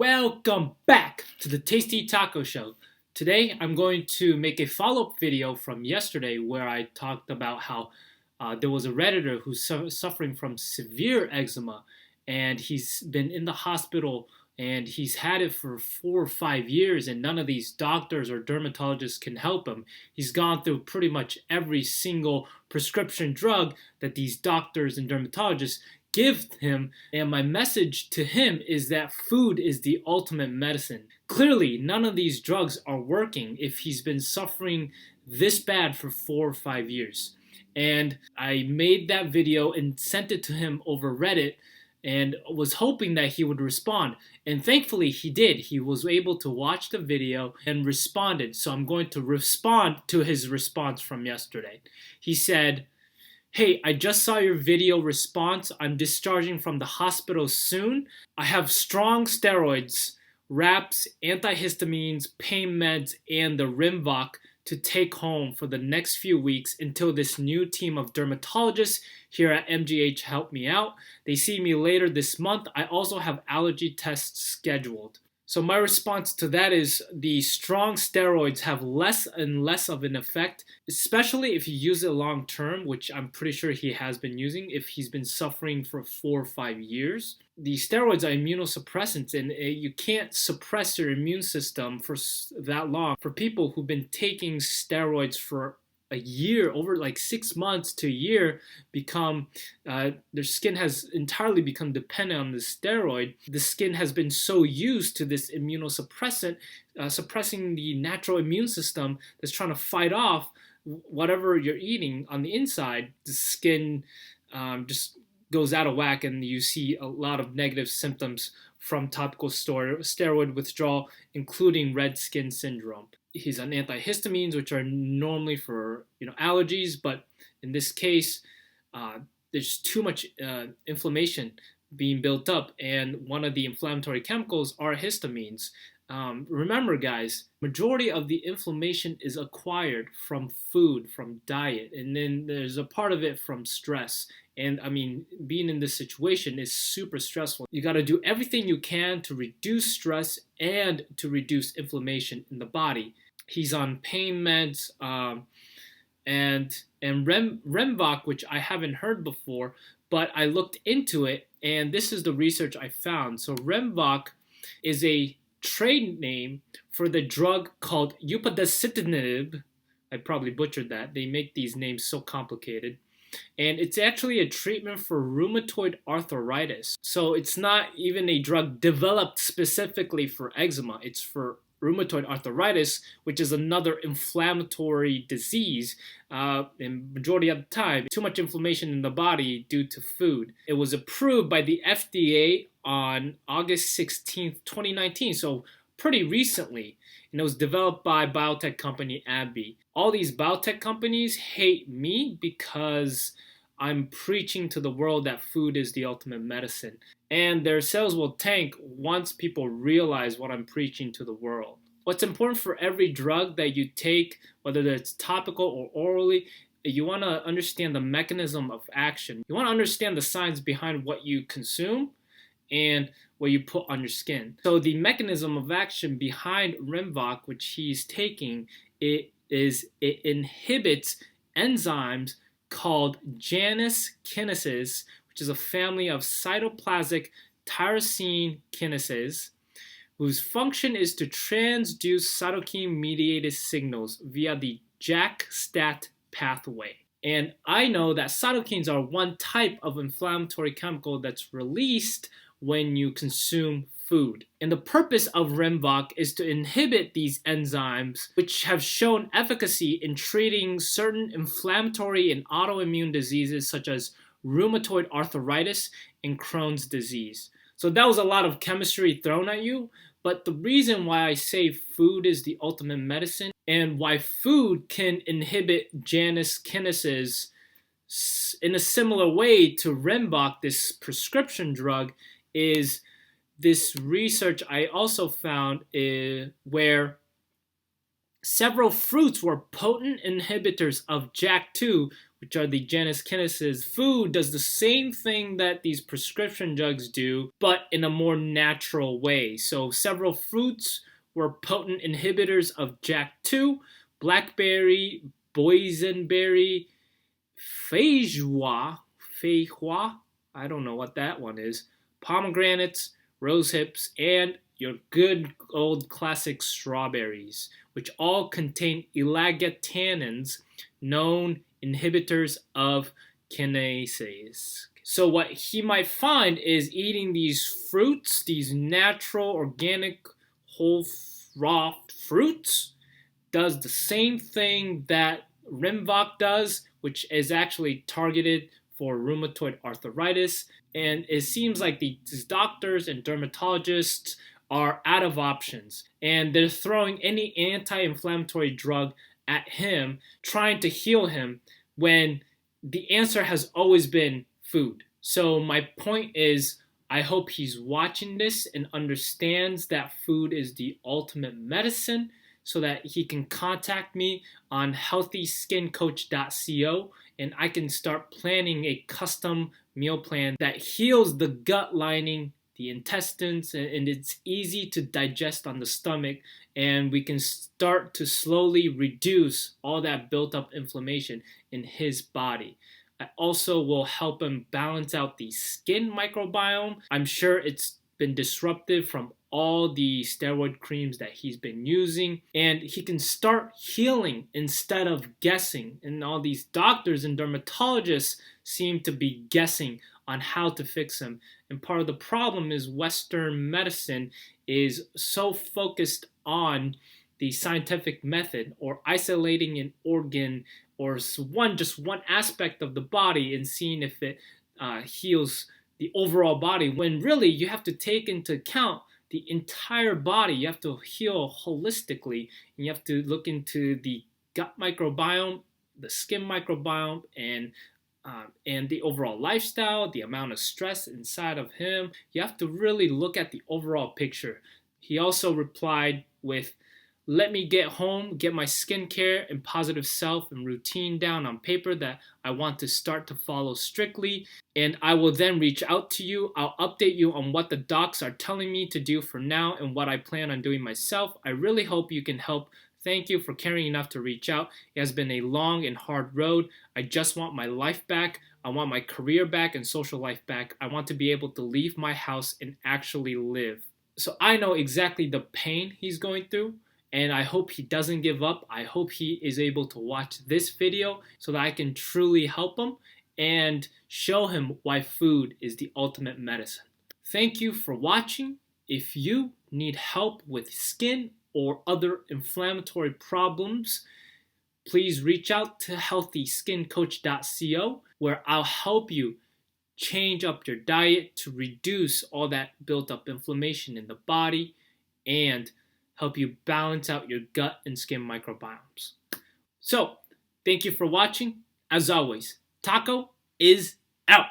Welcome back to the Tasty Taco Show. Today I'm going to make a follow-up video from yesterday where I talked about how there was a Redditor who's suffering from severe eczema, and he's been in the hospital and he's had it for 4 or 5 years, and none of these doctors or dermatologists can help him. He's gone through pretty much every single prescription drug that these doctors and dermatologists give him, and my message to him is that food is the ultimate medicine. Clearly, none of these drugs are working if he's been suffering this bad for 4 or 5 years. And I made that video and sent it to him over Reddit and was hoping that he would respond. And thankfully he did. He was able to watch the video and responded. So I'm going to respond to his response from yesterday. He said, "Hey, I just saw your video response. I'm discharging from the hospital soon. I have strong steroids, wraps, antihistamines, pain meds, and the REMBOK to take home for the next few weeks until this new team of dermatologists here at MGH help me out. They see me later this month. I also have allergy tests scheduled." So my response to that is the strong steroids have less and less of an effect, especially if you use it long term, which I'm pretty sure he has been using if he's been suffering for 4 or 5 years. The steroids are immunosuppressants, and you can't suppress your immune system for that long. For people who've been taking steroids for a year, over like 6 months to a year, their skin has entirely become dependent on the steroid. The skin has been so used to this immunosuppressant, suppressing the natural immune system that's trying to fight off whatever you're eating on the inside. The skin just goes out of whack, and you see a lot of negative symptoms from topical steroid withdrawal, including red skin syndrome. He's on antihistamines, which are normally for allergies, but in this case, there's too much inflammation being built up, and one of the inflammatory chemicals are histamines. Remember, guys, majority of the inflammation is acquired from food, from diet, and then there's a part of it from stress. And I mean, being in this situation is super stressful. You got to do everything you can to reduce stress and to reduce inflammation in the body. He's on pain meds and REMBOK, which I haven't heard before, but I looked into it, and this is the research I found. So REMBOK is a trade name for the drug called upadacitinib. I probably butchered that. They make these names so complicated. And it's actually a treatment for rheumatoid arthritis. So it's not even a drug developed specifically for eczema. It's for rheumatoid arthritis, which is another inflammatory disease. And majority of the time, too much inflammation in the body due to food. It was approved by the FDA on August 16th, 2019. So pretty recently. And it was developed by biotech company AbbVie. All these biotech companies hate me because I'm preaching to the world that food is the ultimate medicine. And their sales will tank once people realize what I'm preaching to the world. What's important for every drug that you take, whether it's topical or orally, you want to understand the mechanism of action. You want to understand the science behind what you consume and what you put on your skin. So the mechanism of action behind REMBOK, which he's taking, it inhibits enzymes called Janus kinases, which is a family of cytoplasmic tyrosine kinases, whose function is to transduce cytokine-mediated signals via the JAK-STAT pathway. And I know that cytokines are one type of inflammatory chemical that's released when you consume food. And the purpose of REMBOK is to inhibit these enzymes, which have shown efficacy in treating certain inflammatory and autoimmune diseases such as rheumatoid arthritis and Crohn's disease. So that was a lot of chemistry thrown at you, but the reason why I say food is the ultimate medicine and why food can inhibit Janus kinases in a similar way to REMBOK, this prescription drug, is this research I also found where several fruits were potent inhibitors of JAK2, which are the Janus kinetises. Food does the same thing that these prescription drugs do, but in a more natural way. So several fruits were potent inhibitors of JAK2, blackberry, boysenberry, feijoa, I don't know what that one is, pomegranates, rose hips, and your good old classic strawberries, which all contain elagotannins, known inhibitors of kinases. So what he might find is eating these fruits, these natural, organic, whole raw fruits, does the same thing that REMBOK does, which is actually targeted for rheumatoid arthritis. And it seems like these doctors and dermatologists are out of options, and they're throwing any anti-inflammatory drug at him, trying to heal him, when the answer has always been food. So my point is, I hope he's watching this and understands that food is the ultimate medicine, so that he can contact me on healthyskincoach.co, and I can start planning a custom meal plan that heals the gut lining, the intestines, and it's easy to digest on the stomach, and we can start to slowly reduce all that built up inflammation in his body. I also will help him balance out the skin microbiome. I'm sure it's been disrupted from all the steroid creams that he's been using, and he can start healing instead of guessing. And all these doctors and dermatologists seem to be guessing on how to fix him. And part of the problem is Western medicine is so focused on the scientific method, or isolating an organ or just one aspect of the body and seeing if it heals the overall body, when really you have to take into account the entire body. You have to heal holistically, and you have to look into the gut microbiome, the skin microbiome, and the overall lifestyle, the amount of stress inside of him. You have to really look at the overall picture. He also replied with, "Let me get home, get my skincare and positive self and routine down on paper that I want to start to follow strictly, and I will then reach out to you. I'll update you on what the docs are telling me to do for now and what I plan on doing myself. I really hope you can help. Thank you for caring enough to reach out. It has been a long and hard road. I just want my life back. I want my career back and social life back. I want to be able to leave my house and actually live." So I know exactly the pain he's going through, and I hope he doesn't give up. I hope he is able to watch this video so that I can truly help him and show him why food is the ultimate medicine. Thank you for watching. If you need help with skin or other inflammatory problems, please reach out to healthyskincoach.co, where I'll help you change up your diet to reduce all that built up inflammation in the body and help you balance out your gut and skin microbiomes. So, thank you for watching. As always, Taco is out.